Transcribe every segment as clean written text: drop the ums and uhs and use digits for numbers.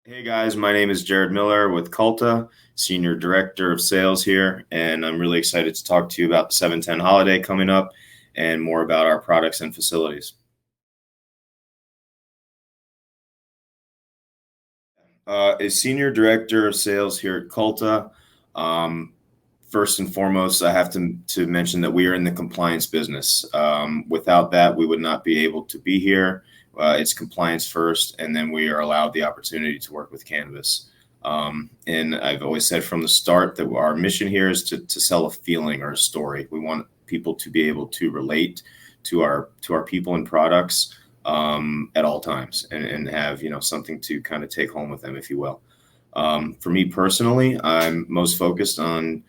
Hey guys, my name is Jared Miller with Culta, Senior Director of Sales here, and I'm really excited to talk to you about the 7/10 holiday coming up and more about our products and facilities. As Senior Director of Sales here at Culta, um, first and foremost, I have to mention that we are in the compliance business. Without that, we would not be able to be here. It's compliance first, and then we are allowed the opportunity to work with cannabis. And I've always said from the start that our mission here is to sell a feeling or a story. We want people to be able to relate to our people and products at all times, and have something to kind of take home with them, if you will. For me personally, I'm most focused on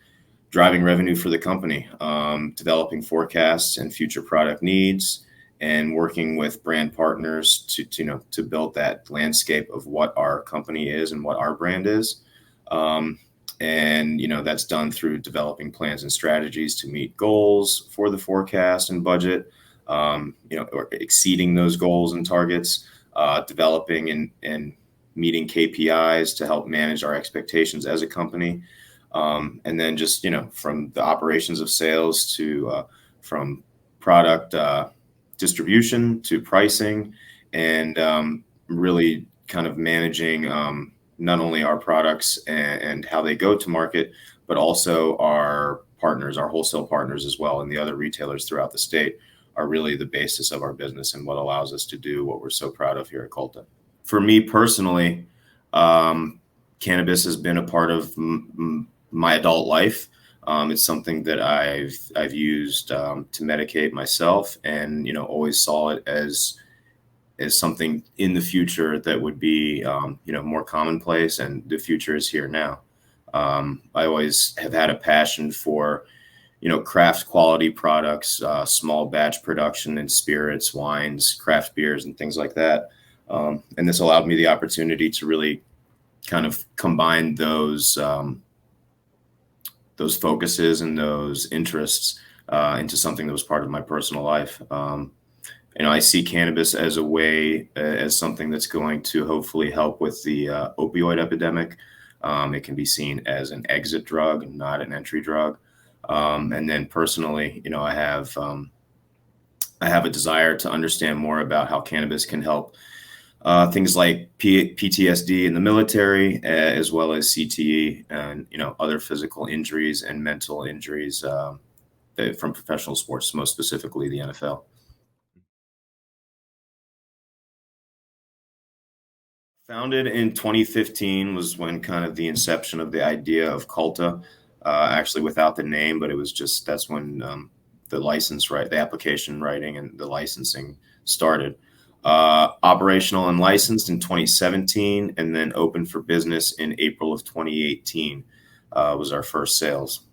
driving revenue for the company, developing forecasts and future product needs, and working with brand partners to build that landscape of what our company is and what our brand is. Um, and that's done through developing plans and strategies to meet goals for the forecast and budget, or exceeding those goals and targets, developing and meeting KPIs to help manage our expectations as a company. And then just from the operations of sales to from product distribution to pricing, and really kind of managing not only our products and how they go to market, but also our partners, our wholesale partners as well, and the other retailers throughout the state are really the basis of our business and what allows us to do what we're so proud of here at Culta. For me personally, um, cannabis has been a part of my adult life. It's something that I've used to medicate myself, and always saw it as something in the future that would be more commonplace, and the future is here now. I always have had a passion for craft quality products, small batch production in spirits, wines, craft beers, and things like that. And this allowed me the opportunity to really kind of combine those focuses and those interests into something that was part of my personal life. I see cannabis as a way, as something that's going to hopefully help with the opioid epidemic. It can be seen as an exit drug, not an entry drug. And then personally, I have a desire to understand more about how cannabis can help things like PTSD in the military, as well as CTE and other physical injuries and mental injuries from professional sports, most specifically the NFL. Founded in 2015 was when kind of the inception of the idea of Culta, actually without the name, but it was just that's when the application writing and the licensing started. Operational and licensed in 2017, and then open for business in April of 2018 was our first sales.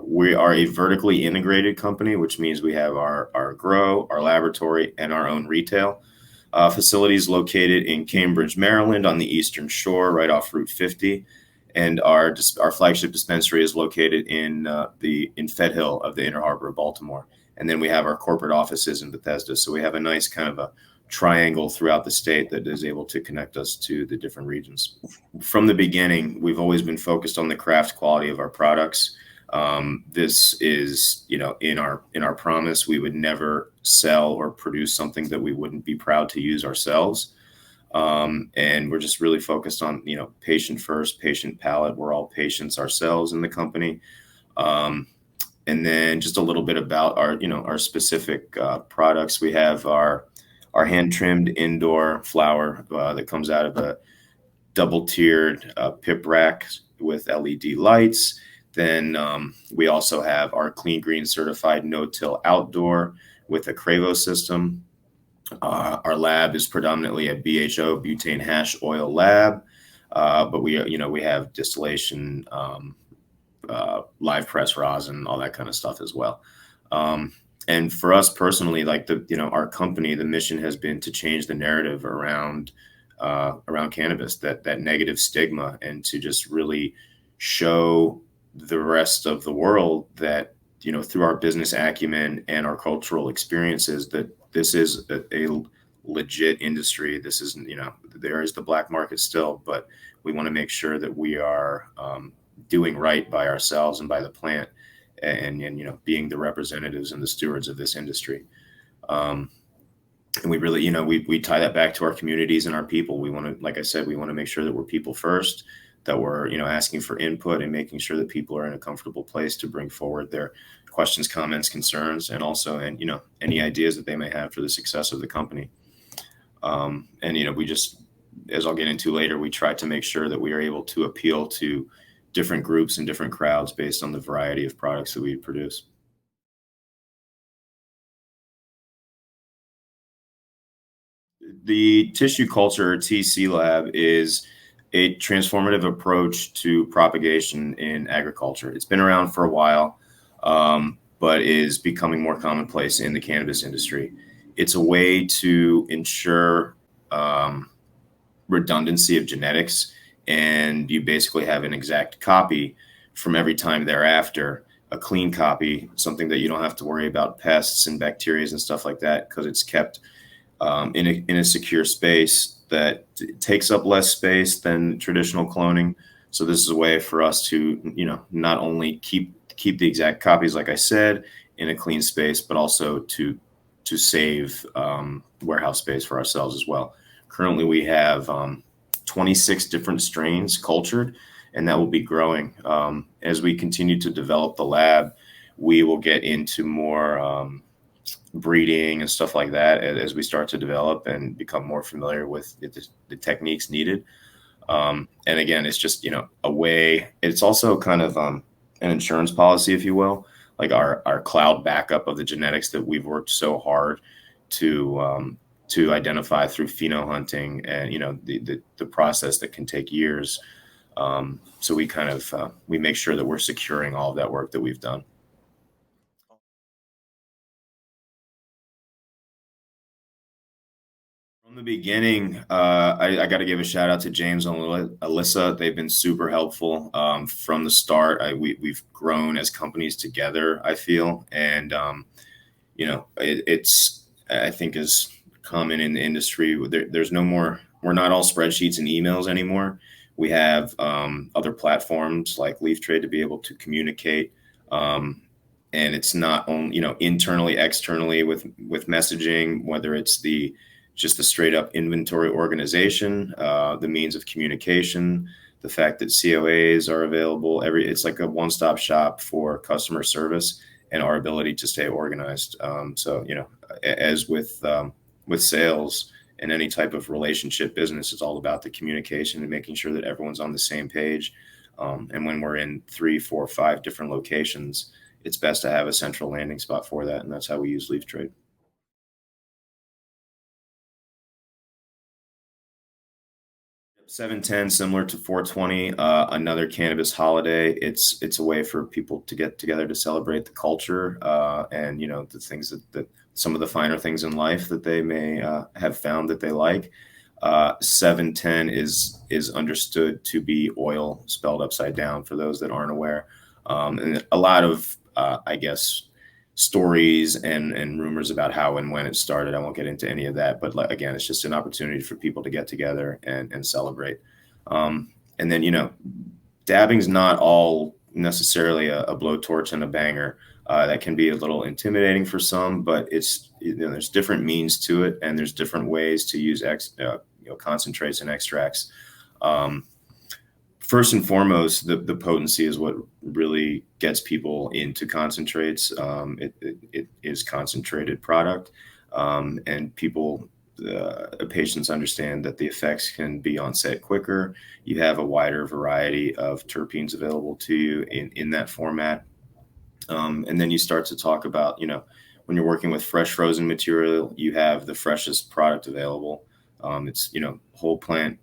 We are a vertically integrated company, which means we have our grow, our laboratory, and our own retail. Facilities located in Cambridge, Maryland, on the Eastern Shore, right off Route 50, and our flagship dispensary is located in Fed Hill of the Inner Harbor of Baltimore. And then we have our corporate offices in Bethesda. So we have a nice kind of a triangle throughout the state that is able to connect us to the different regions. From the beginning, we've always been focused on the craft quality of our products. This is, in our promise, we would never sell or produce something that we wouldn't be proud to use ourselves. And we're just really focused on, patient first, patient palate. We're all patients ourselves in the company. And then just a little bit about our specific products. We have our hand trimmed indoor flower that comes out of a double tiered pip rack with LED lights. Then we also have our Clean Green certified no-till outdoor with a Cravo system. Our lab is predominantly a BHO, butane hash oil lab, but we have distillation, live press rosin, all that kind of stuff as well. And for us personally, like our company, the mission has been to change the narrative around cannabis, that negative stigma, and to just really show the rest of the world that through our business acumen and our cultural experiences, that this is a legit industry. This isn't, there is the black market still, but we want to make sure that we are doing right by ourselves and by the plant, and being the representatives and the stewards of this industry. And we really, we tie that back to our communities and our people. We want to, like I said, we want to make sure that we're people first, that we're, asking for input and making sure that people are in a comfortable place to bring forward their questions, comments, concerns, and also, and, any ideas that they may have for the success of the company. And, we just, as I'll get into later, we try to make sure that we are able to appeal to different groups and different crowds based on the variety of products that we produce. The tissue culture, or TC lab, is a transformative approach to propagation in agriculture. It's been around for a while, but is becoming more commonplace in the cannabis industry. It's a way to ensure redundancy of genetics, and you basically have an exact copy from every time thereafter, a clean copy, something that you don't have to worry about pests and bacteria and stuff like that, because it's kept in a secure space that takes up less space than traditional cloning. So this is a way for us to, not only keep the exact copies, like I said, in a clean space, but also to save warehouse space for ourselves as well. Currently, we have 26 different strains cultured, and that will be growing. As we continue to develop the lab, we will get into more breeding and stuff like that as we start to develop and become more familiar with the techniques needed. And again, it's just, a way. It's also kind of an insurance policy, if you will, like our cloud backup of the genetics that we've worked so hard to identify through pheno hunting, and the process that can take years. So we kind of we make sure that we're securing all of that work that we've done. From the beginning, I got to give a shout out to James and Alyssa. They've been super helpful from the start. We've grown as companies together, I feel, and it's, I think, is common in the industry. There's no more. We're not all spreadsheets and emails anymore. We have other platforms like Leaf Trade to be able to communicate. And it's not only, internally, externally with messaging, whether it's just the straight up inventory organization, the means of communication, the fact that COAs are available. It's like a one-stop shop for customer service and our ability to stay organized. So, as with sales and any type of relationship business, it's all about the communication and making sure that everyone's on the same page. And when we're in 3, 4, 5 different locations, it's best to have a central landing spot for that. And that's how we use Leaf Trade. 710, similar to 420, another cannabis holiday. It's a way for people to get together to celebrate the culture, and the things that some of the finer things in life that they may have found that they like. 710 is understood to be oil spelled upside down for those that aren't aware, and a lot of I guess stories and rumors about how and when it started. I won't get into any of that, but again, it's just an opportunity for people to get together and celebrate. And then, dabbing's not all necessarily a blowtorch and a banger. That can be a little intimidating for some, but it's, there's different means to it, and there's different ways to use concentrates and extracts. First and foremost, the potency is what really gets people into concentrates. It is concentrated product, and patients understand that the effects can be onset quicker. You have a wider variety of terpenes available to you in that format. And then you start to talk about, when you're working with fresh frozen material, you have the freshest product available. It's, whole plant,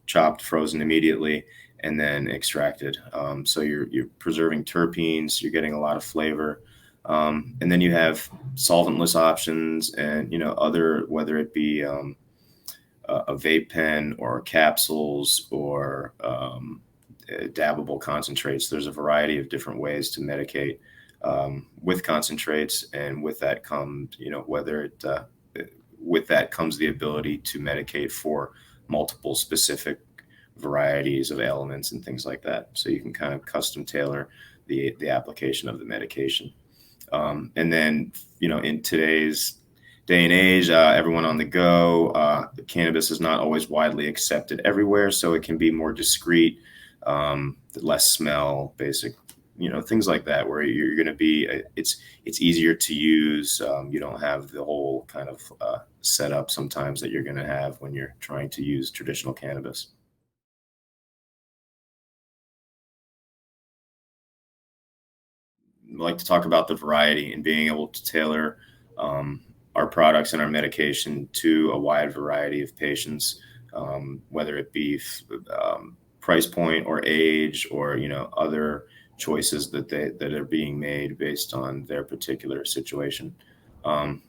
chopped, frozen immediately, and then extracted. So you're preserving terpenes, you're getting a lot of flavor. And then you have solventless options and, other, whether it be a vape pen or capsules or dabbable concentrates. There's a variety of different ways to medicate with concentrates, and with that comes, with that comes the ability to medicate for multiple specific varieties of ailments and things like that. So you can kind of custom tailor the application of the medication. And then, in today's day and age, everyone on the go, cannabis is not always widely accepted everywhere, so it can be more discreet, less smell, basic, things like that, where you're going to be, it's easier to use. You don't have the whole kind of setup sometimes that you're going to have when you're trying to use traditional cannabis. Like to talk about the variety and being able to tailor um, our products and our medication to a wide variety of patients, whether it be price point or age or other choices that are being made based on their particular situation. Um,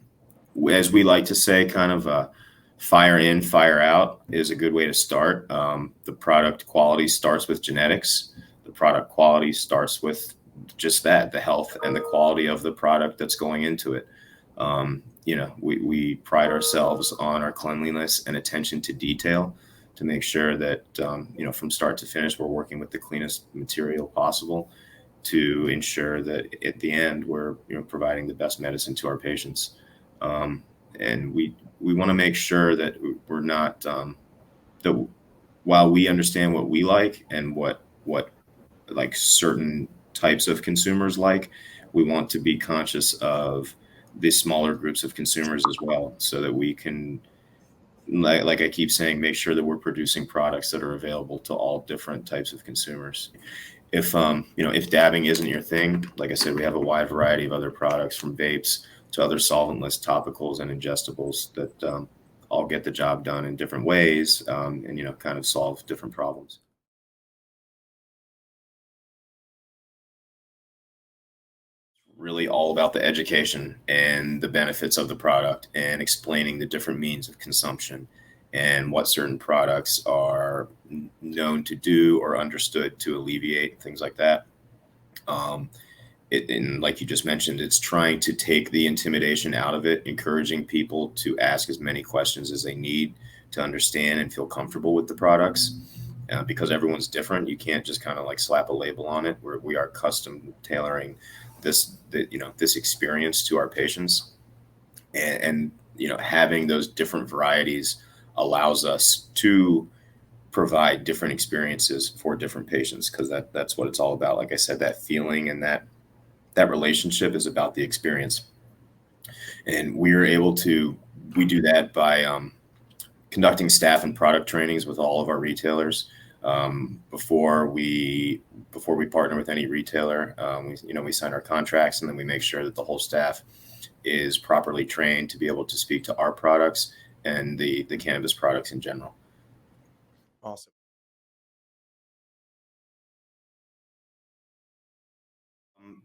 as we like to say, kind of fire in, fire out is a good way to start. The product quality starts with genetics. The product quality starts with just that, the health and the quality of the product that's going into it. We pride ourselves on our cleanliness and attention to detail to make sure that, from start to finish, we're working with the cleanest material possible to ensure that at the end we're providing the best medicine to our patients. And we want to make sure that we're not that while we understand what we like and what like certain types of consumers like, we want to be conscious of the smaller groups of consumers as well, so that we can, like I keep saying, make sure that we're producing products that are available to all different types of consumers. If dabbing isn't your thing, like I said, we have a wide variety of other products, from vapes to other solventless topicals and ingestibles that all get the job done in different ways, and kind of solve different problems. Really all about the education and the benefits of the product and explaining the different means of consumption and what certain products are known to do or understood to alleviate things like that. Um, and like you just mentioned, it's trying to take the intimidation out of it, encouraging people to ask as many questions as they need to understand and feel comfortable with the products. Because everyone's different, you can't just kind of like slap a label on it. Where we are custom tailoring this experience to our patients, and having those different varieties allows us to provide different experiences for different patients, because that's what it's all about. Like I said, that feeling and that relationship is about the experience, and we do that by conducting staff and product trainings with all of our retailers before we partner with any retailer. We sign our contracts, and then we make sure that the whole staff is properly trained to be able to speak to our products and the cannabis products in general. Awesome.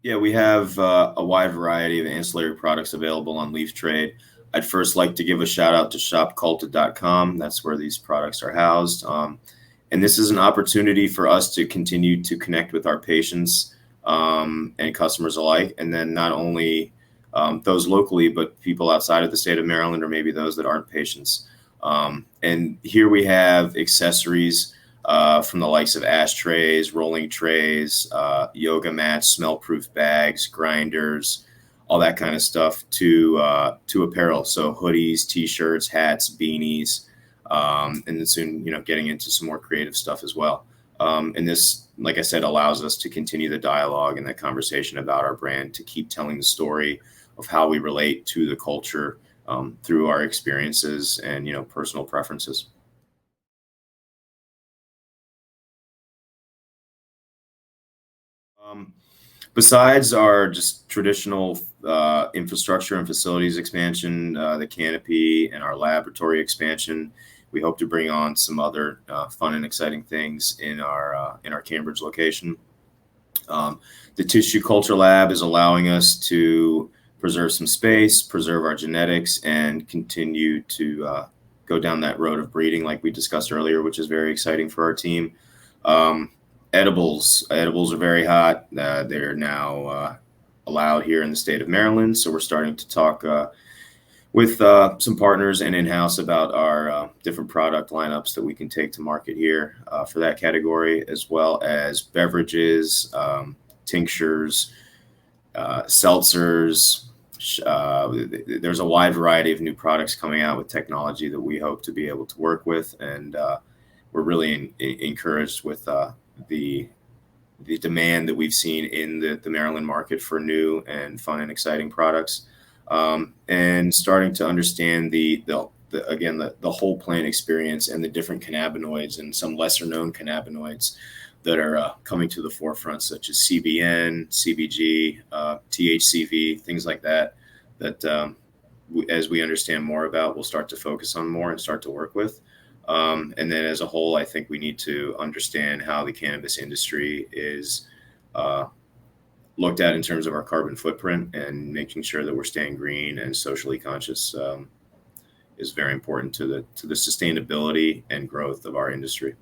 Yeah, we have a wide variety of ancillary products available on Leaf Trade. I'd first like to give a shout out to shopculta.com. That's where these products are housed. And this is an opportunity for us to continue to connect with our patients and customers alike. And then not only those locally, but people outside of the state of Maryland, or maybe those that aren't patients. And here we have accessories from the likes of ashtrays, rolling trays, yoga mats, smell-proof bags, grinders, all that kind of stuff, to apparel. So hoodies, t-shirts, hats, beanies, and then soon, getting into some more creative stuff as well. And this, like I said, allows us to continue the dialogue and the conversation about our brand, to keep telling the story of how we relate to the culture through our experiences and personal preferences. Um, Besides our just traditional infrastructure and facilities expansion, the canopy and our laboratory expansion, we hope to bring on some other fun and exciting things in our Cambridge location. The tissue culture lab is allowing us to preserve some space, preserve our genetics, and continue to go down that road of breeding, like we discussed earlier, which is very exciting for our team. Um, edibles are very hot. They're now allowed here in the state of Maryland, so we're starting to talk with some partners and in-house about our different product lineups that we can take to market here for that category, as well as beverages, tinctures, seltzers. There's a wide variety of new products coming out with technology that we hope to be able to work with, and we're really encouraged with the demand that we've seen in the Maryland market for new and fun and exciting products, and starting to understand the whole plant experience and the different cannabinoids and some lesser known cannabinoids that are coming to the forefront, such as CBN, CBG, THCV, things like that. That as we understand more about, we'll start to focus on more and start to work with. And then as a whole, I think we need to understand how the cannabis industry is looked at in terms of our carbon footprint, and making sure that we're staying green and socially conscious is very important to the sustainability and growth of our industry.